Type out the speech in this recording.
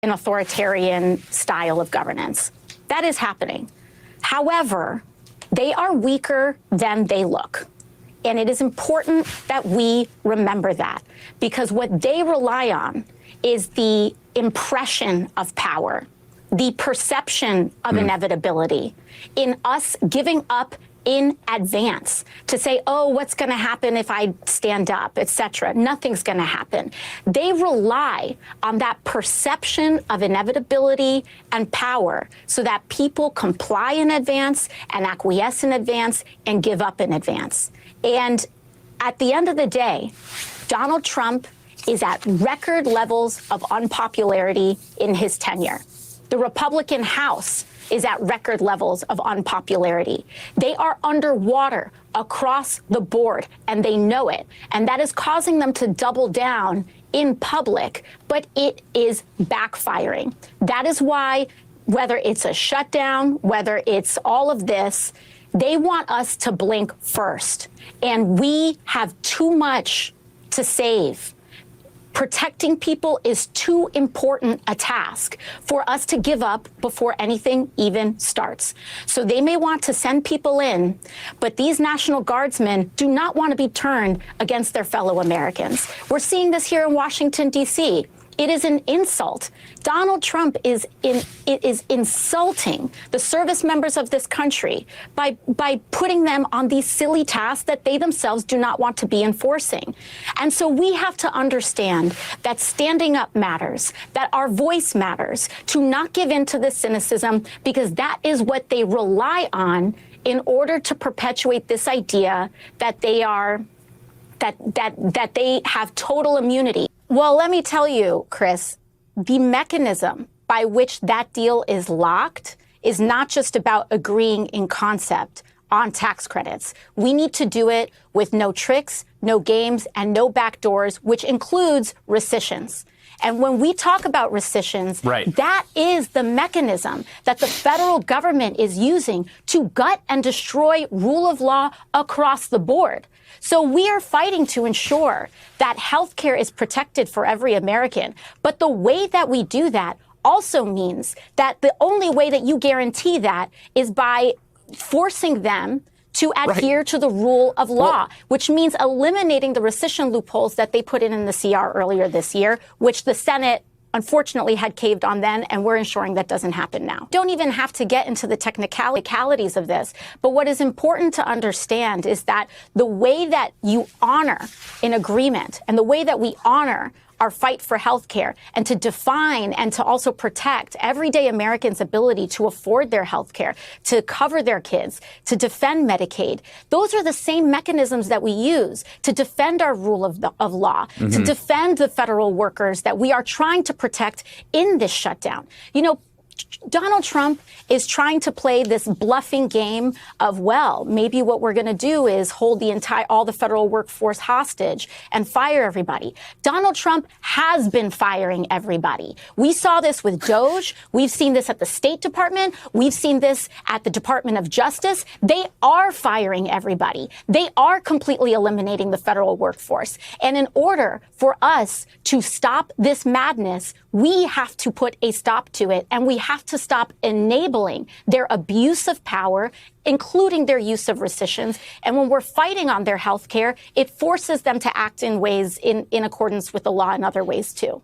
an authoritarian style of governance. That is happening. However, they are weaker than they look. And it is important that we remember that, because what they rely on is the impression of power, the perception of inevitability, in us giving up in advance to say, oh, what's going to happen if I stand up, etc. Nothing's going to happen. They rely on that perception of inevitability and power so that people comply in advance and acquiesce in advance and give up in advance. And at the end of the day, Donald Trump is at record levels of unpopularity in his tenure. The Republican House is at record levels of unpopularity. They are underwater across the board, and they know it. And that is causing them to double down in public, but it is backfiring. That is why, whether it's a shutdown, whether it's all of this, they want us to blink first. And we have too much to save. Protecting people is too important a task for us to give up before anything even starts. So they may want to send people in, but these National Guardsmen do not want to be turned against their fellow Americans. We're seeing this here in Washington, D.C. It is an insult. Donald Trump is insulting the service members of this country by putting them on these silly tasks that they themselves do not want to be enforcing. And so we have to understand that standing up matters, that our voice matters, to not give in to this cynicism, because that is what they rely on in order to perpetuate this idea that they are, that they have total immunity. Well, let me tell you, Chris, the mechanism by which that deal is locked is not just about agreeing in concept on tax credits. We need to do it with no tricks, no games, and no backdoors, which includes rescissions. And when we talk about rescissions, that is the mechanism that the federal government is using to gut and destroy rule of law across the board. So we are fighting to ensure that health care is protected for every American. But the way that we do that also means that the only way that you guarantee that is by forcing them to adhere to the rule of law, which means eliminating the rescission loopholes that they put in the CR earlier this year, which the Senate unfortunately had caved on then, and we're ensuring that doesn't happen now. Don't even have to get into the technicalities of this, but what is important to understand is that the way that you honor an agreement and the way that we honor our fight for health care and to define and to also protect everyday Americans' ability to afford their health care, to cover their kids, to defend Medicaid. Those are the same mechanisms that we use to defend our rule of law, to defend the federal workers that we are trying to protect in this shutdown. You know, Donald Trump is trying to play this bluffing game of, well, maybe what we're going to do is hold all the federal workforce hostage and fire everybody. Donald Trump has been firing everybody. We saw this with DOJ. We've seen this at the State Department. We've seen this at the Department of Justice. They are firing everybody. They are completely eliminating the federal workforce. And in order for us to stop this madness, we have to put a stop to it, and we have to stop enabling their abuse of power, including their use of rescissions. And when we're fighting on their health care, it forces them to act in ways in accordance with the law in other ways, too.